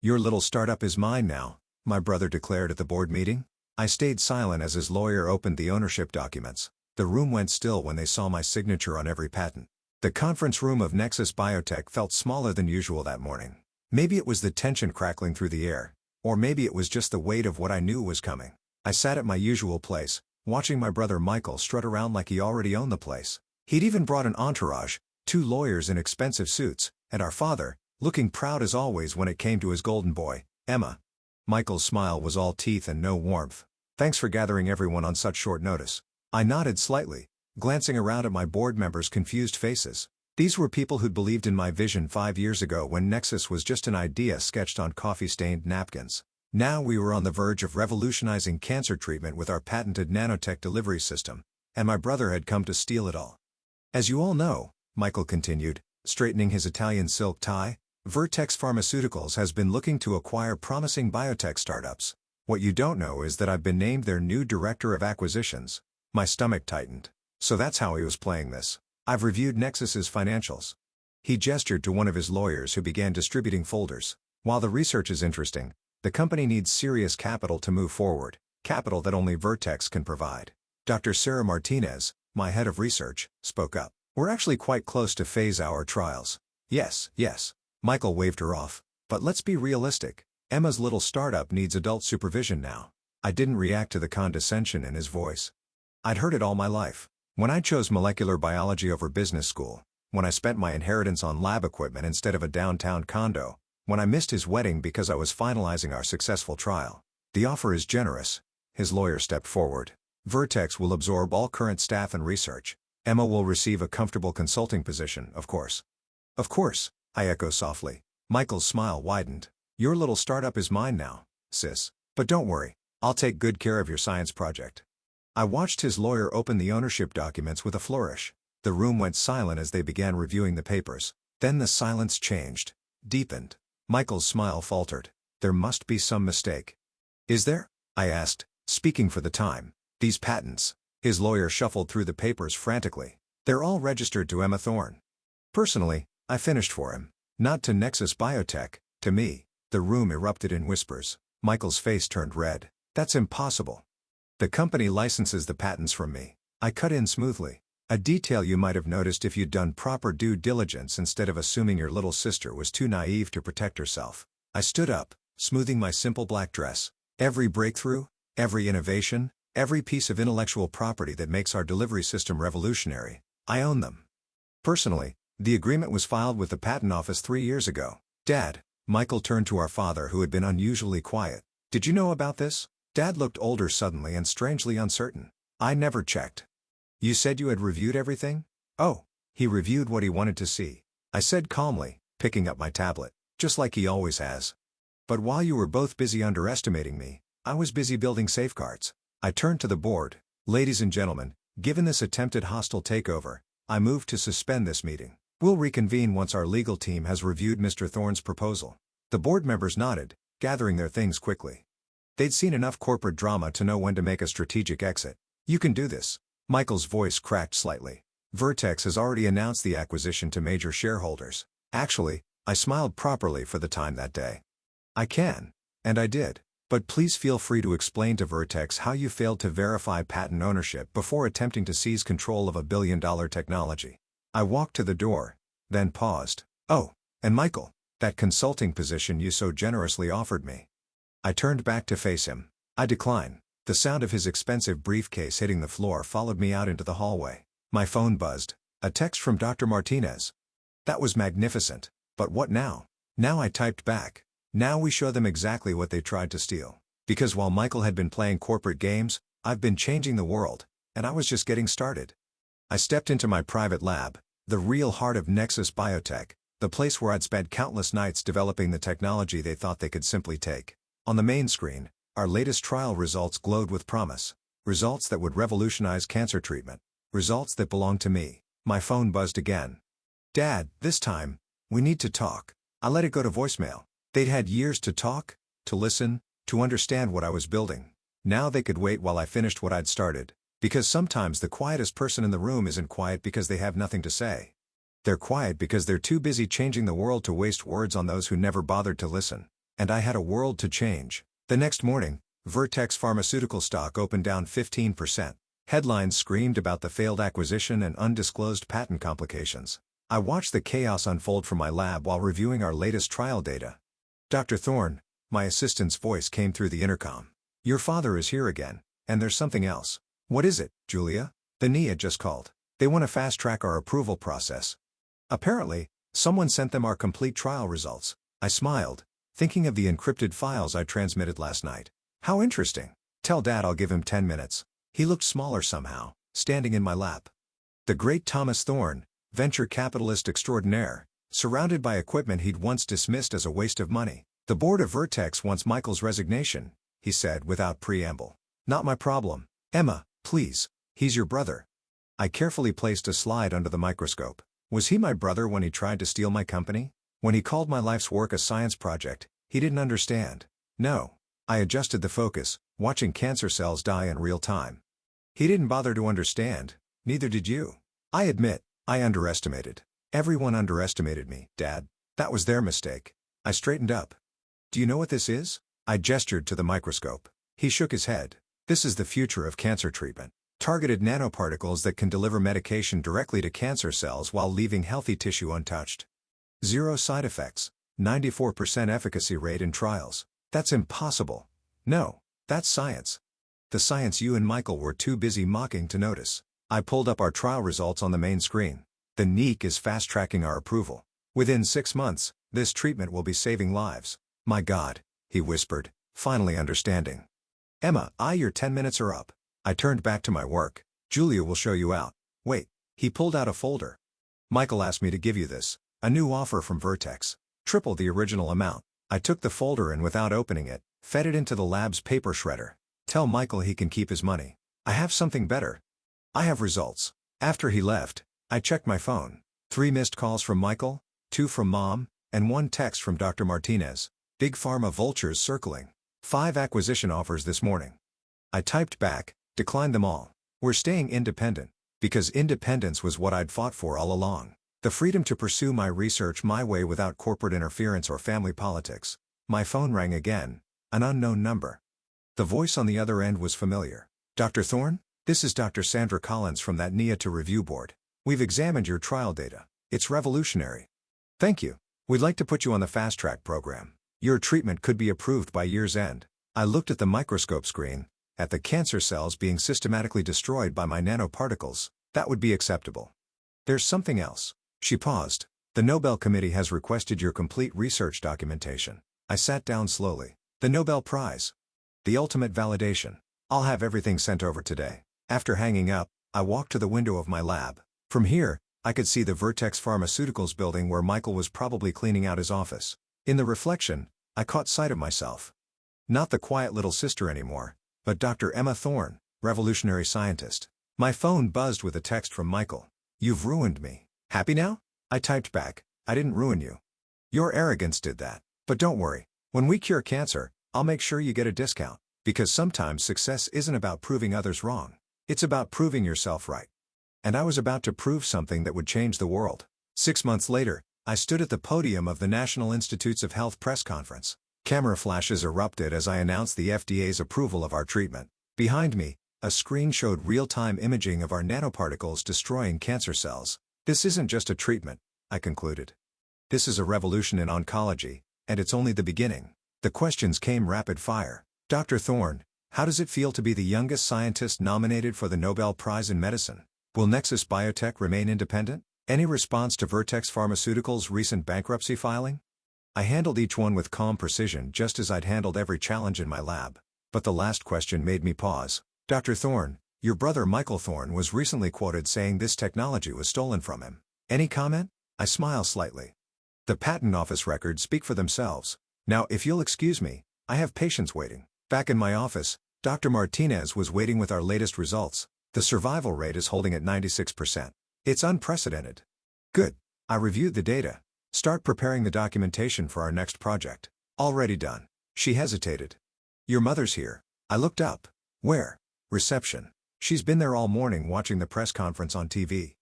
Your little startup is mine now, my brother declared at the board meeting. I stayed silent as his lawyer opened the ownership documents. The room went still when they saw my signature on every patent. The conference room of Nexus Biotech felt smaller than usual that morning. Maybe it was the tension crackling through the air, or maybe it was just the weight of what I knew was coming. I sat at my usual place, watching my brother Michael strut around like he already owned the place. He'd even brought an entourage, 2 lawyers in expensive suits, and our father, looking proud as always when it came to his golden boy, Emma. Michael's smile was all teeth and no warmth. Thanks for gathering everyone on such short notice. I nodded slightly, glancing around at my board members' confused faces. These were people who'd believed in my vision 5 years ago when Nexus was just an idea sketched on coffee-stained napkins. Now we were on the verge of revolutionizing cancer treatment with our patented nanotech delivery system, and my brother had come to steal it all. As you all know, Michael continued, straightening his Italian silk tie, Vertex Pharmaceuticals has been looking to acquire promising biotech startups. What you don't know is that I've been named their new director of acquisitions. My stomach tightened. So that's how he was playing this. I've reviewed Nexus's financials. He gestured to one of his lawyers who began distributing folders. While the research is interesting, the company needs serious capital to move forward, capital that only Vertex can provide. Dr. Sarah Martinez, my head of research, spoke up. We're actually quite close to phase our trials. Yes. Michael waved her off. But let's be realistic. Emma's little startup needs adult supervision now. I didn't react to the condescension in his voice. I'd heard it all my life. When I chose molecular biology over business school, when I spent my inheritance on lab equipment instead of a downtown condo, when I missed his wedding because I was finalizing our successful trial. The offer is generous. His lawyer stepped forward. Vertex will absorb all current staff and research. Emma will receive a comfortable consulting position, of course. Of course, I echo softly. Michael's smile widened. Your little startup is mine now, sis. But don't worry, I'll take good care of your science project. I watched his lawyer open the ownership documents with a flourish. The room went silent as they began reviewing the papers. Then the silence changed, deepened. Michael's smile faltered. There must be some mistake. Is there? I asked, speaking for the time. These patents. His lawyer shuffled through the papers frantically. They're all registered to Emma Thorne. Personally, I finished for him. Not to Nexus Biotech, to me. The room erupted in whispers. Michael's face turned red. That's impossible. The company licenses the patents from me. I cut in smoothly. A detail you might have noticed if you'd done proper due diligence instead of assuming your little sister was too naive to protect herself. I stood up, smoothing my simple black dress. Every breakthrough, every innovation, every piece of intellectual property that makes our delivery system revolutionary, I own them. Personally, the agreement was filed with the Patent Office 3 years ago. Dad, Michael turned to our father who had been unusually quiet. Did you know about this? Dad looked older suddenly and strangely uncertain. I never checked. You said you had reviewed everything? Oh, he reviewed what he wanted to see. I said calmly, picking up my tablet, just like he always has. But while you were both busy underestimating me, I was busy building safeguards. I turned to the board. Ladies and gentlemen, given this attempted hostile takeover, I move to suspend this meeting. We'll reconvene once our legal team has reviewed Mr. Thorne's proposal. The board members nodded, gathering their things quickly. They'd seen enough corporate drama to know when to make a strategic exit. You can do this. Michael's voice cracked slightly. Vertex has already announced the acquisition to major shareholders. Actually, I smiled properly for the time that day. I can. And I did. But please feel free to explain to Vertex how you failed to verify patent ownership before attempting to seize control of a billion-dollar technology. I walked to the door, then paused. Oh, and Michael, that consulting position you so generously offered me. I turned back to face him. I decline. The sound of his expensive briefcase hitting the floor followed me out into the hallway. My phone buzzed. A text from Dr. Martinez. That was magnificent. But what now? Now I typed back. Now we show them exactly what they tried to steal. Because while Michael had been playing corporate games, I've been changing the world, and I was just getting started. I stepped into my private lab, the real heart of Nexus Biotech, the place where I'd spent countless nights developing the technology they thought they could simply take. On the main screen, our latest trial results glowed with promise. Results that would revolutionize cancer treatment. Results that belonged to me. My phone buzzed again. Dad, this time, we need to talk. I let it go to voicemail. They'd had years to talk, to listen, to understand what I was building. Now they could wait while I finished what I'd started. Because sometimes the quietest person in the room isn't quiet because they have nothing to say. They're quiet because they're too busy changing the world to waste words on those who never bothered to listen. And I had a world to change. The next morning, Vertex Pharmaceutical stock opened down 15%. Headlines screamed about the failed acquisition and undisclosed patent complications. I watched the chaos unfold from my lab while reviewing our latest trial data. Dr. Thorne, my assistant's voice came through the intercom. Your father is here again, and there's something else. What is it, Julia? The NIA just called. They want to fast-track our approval process. Apparently, someone sent them our complete trial results. I smiled, thinking of the encrypted files I transmitted last night. How interesting. Tell Dad I'll give him 10 minutes. He looked smaller somehow, standing in my lap. The great Thomas Thorne, venture capitalist extraordinaire, surrounded by equipment he'd once dismissed as a waste of money. The board of Vertex wants Michael's resignation, he said without preamble. Not my problem. Emma, please, he's your brother. I carefully placed a slide under the microscope. Was he my brother when he tried to steal my company? When he called my life's work a science project, he didn't understand. No. I adjusted the focus, watching cancer cells die in real time. He didn't bother to understand, neither did you. I admit, I underestimated. Everyone underestimated me, Dad. That was their mistake. I straightened up. Do you know what this is? I gestured to the microscope. He shook his head. This is the future of cancer treatment. Targeted nanoparticles that can deliver medication directly to cancer cells while leaving healthy tissue untouched. 0 side effects, 94% efficacy rate in trials. That's impossible. No, that's science. The science you and Michael were too busy mocking to notice. I pulled up our trial results on the main screen. The NIC is fast-tracking our approval. Within 6 months, this treatment will be saving lives. My God, he whispered, finally understanding. Emma, your 10 minutes are up. I turned back to my work. Julia will show you out. Wait, he pulled out a folder. Michael asked me to give you this. A new offer from Vertex. Triple the original amount. I took the folder and without opening it, fed it into the lab's paper shredder. Tell Michael he can keep his money. I have something better. I have results. After he left, I checked my phone. 3 missed calls from Michael, 2 from Mom, and 1 text from Dr. Martinez. Big pharma vultures circling. 5 acquisition offers this morning. I typed back, declined them all. We're staying independent, because independence was what I'd fought for all along. The freedom to pursue my research my way without corporate interference or family politics. My phone rang again, an unknown number. The voice on the other end was familiar. Dr. Thorne, this is Dr. Sandra Collins from that NIA to Review Board. We've examined your trial data. It's revolutionary. Thank you. We'd like to put you on the fast track program. Your treatment could be approved by year's end. I looked at the microscope screen, at the cancer cells being systematically destroyed by my nanoparticles. That would be acceptable. There's something else. She paused. The Nobel Committee has requested your complete research documentation. I sat down slowly. The Nobel Prize. The ultimate validation. I'll have everything sent over today. After hanging up, I walked to the window of my lab. From here, I could see the Vertex Pharmaceuticals building where Michael was probably cleaning out his office. In the reflection, I caught sight of myself. Not the quiet little sister anymore, but Dr. Emma Thorne, revolutionary scientist. My phone buzzed with a text from Michael. You've ruined me. Happy now? I typed back, I didn't ruin you. Your arrogance did that. But don't worry, when we cure cancer, I'll make sure you get a discount. Because sometimes success isn't about proving others wrong. It's about proving yourself right. And I was about to prove something that would change the world. 6 months later, I stood at the podium of the National Institutes of Health press conference. Camera flashes erupted as I announced the FDA's approval of our treatment. Behind me, a screen showed real-time imaging of our nanoparticles destroying cancer cells. This isn't just a treatment, I concluded. This is a revolution in oncology, and it's only the beginning. The questions came rapid fire. Dr. Thorne, how does it feel to be the youngest scientist nominated for the Nobel Prize in Medicine? Will Nexus Biotech remain independent? Any response to Vertex Pharmaceuticals' recent bankruptcy filing? I handled each one with calm precision just as I'd handled every challenge in my lab. But the last question made me pause. Dr. Thorne, your brother Michael Thorne was recently quoted saying this technology was stolen from him. Any comment? I smiled slightly. The patent office records speak for themselves. Now if you'll excuse me, I have patients waiting. Back in my office, Dr. Martinez was waiting with our latest results. The survival rate is holding at 96%. It's unprecedented. Good. I reviewed the data. Start preparing the documentation for our next project. Already done. She hesitated. Your mother's here. I looked up. Where? Reception. She's been there all morning watching the press conference on TV.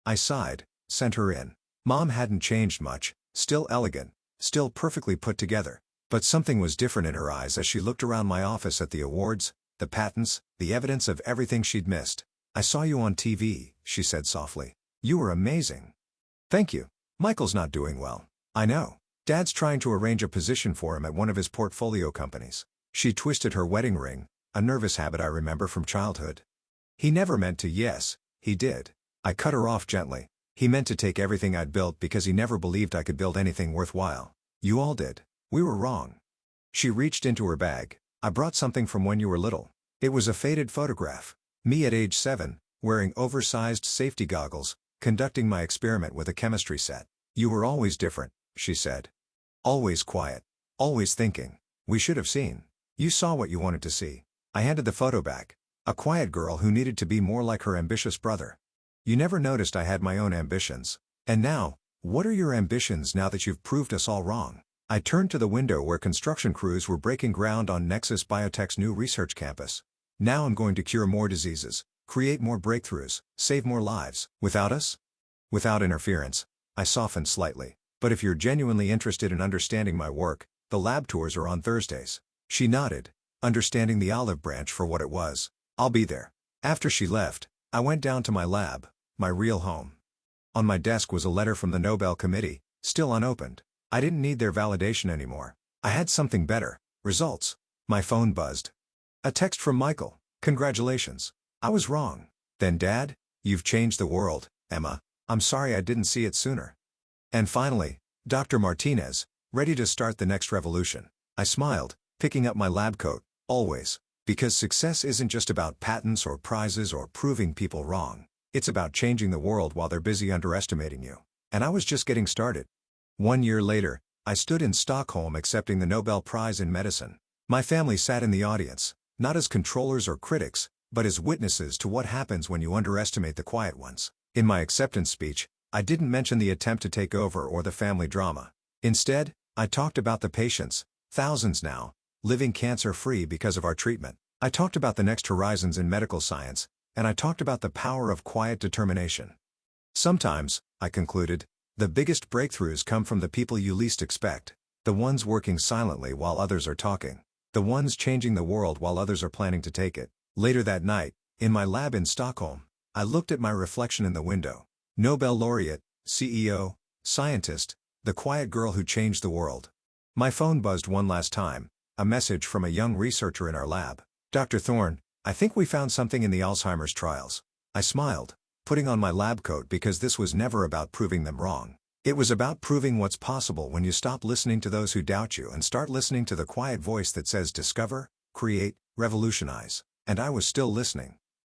I sighed, sent her in. Mom hadn't changed much, still elegant, still perfectly put together. But something was different in her eyes as she looked around my office at the awards, the patents, the evidence of everything she'd missed. "I saw you on TV," she said softly. "You were amazing." "Thank you. Michael's not doing well." "I know. Dad's trying to arrange a position for him at one of his portfolio companies." She twisted her wedding ring, a nervous habit I remember from childhood. "He never meant to." "Yes, he did." I cut her off gently. "He meant to take everything I'd built because he never believed I could build anything worthwhile. You all did. We were wrong." She reached into her bag. "I brought something from when you were little." It was a faded photograph. Me at age 7, wearing oversized safety goggles, conducting my experiment with a chemistry set. "You were always different," she said. "Always quiet. Always thinking. We should have seen. You saw what you wanted to see." I handed the photo back. A quiet girl who needed to be more like her ambitious brother. "You never noticed I had my own ambitions. And now, what are your ambitions now that you've proved us all wrong?" I turned to the window where construction crews were breaking ground on Nexus Biotech's new research campus. "Now I'm going to cure more diseases, create more breakthroughs, save more lives. Without us?" "Without interference." I softened slightly. "But if you're genuinely interested in understanding my work, the lab tours are on Thursdays." She nodded, understanding the olive branch for what it was. "I'll be there." After she left, I went down to my lab, my real home. On my desk was a letter from the Nobel Committee, still unopened. I didn't need their validation anymore. I had something better: results. My phone buzzed. A text from Michael. "Congratulations. I was wrong." Then Dad, "You've changed the world, Emma. I'm sorry I didn't see it sooner." And finally, Dr. Martinez, ready to start the next revolution. I smiled, picking up my lab coat. Always. Because success isn't just about patents or prizes or proving people wrong. It's about changing the world while they're busy underestimating you. And I was just getting started. 1 year later, I stood in Stockholm accepting the Nobel Prize in Medicine. My family sat in the audience, not as controllers or critics, but as witnesses to what happens when you underestimate the quiet ones. In my acceptance speech, I didn't mention the attempt to take over or the family drama. Instead, I talked about the patients, thousands now, living cancer-free because of our treatment. I talked about the next horizons in medical science, and I talked about the power of quiet determination. Sometimes, I concluded, the biggest breakthroughs come from the people you least expect, the ones working silently while others are talking, the ones changing the world while others are planning to take it. Later that night, in my lab in Stockholm, I looked at my reflection in the window. Nobel laureate, CEO, scientist, the quiet girl who changed the world. My phone buzzed one last time, a message from a young researcher in our lab. "Dr. Thorne, I think we found something in the Alzheimer's trials." I smiled, putting on my lab coat because this was never about proving them wrong. It was about proving what's possible when you stop listening to those who doubt you and start listening to the quiet voice that says discover, create, revolutionize. And I was still listening.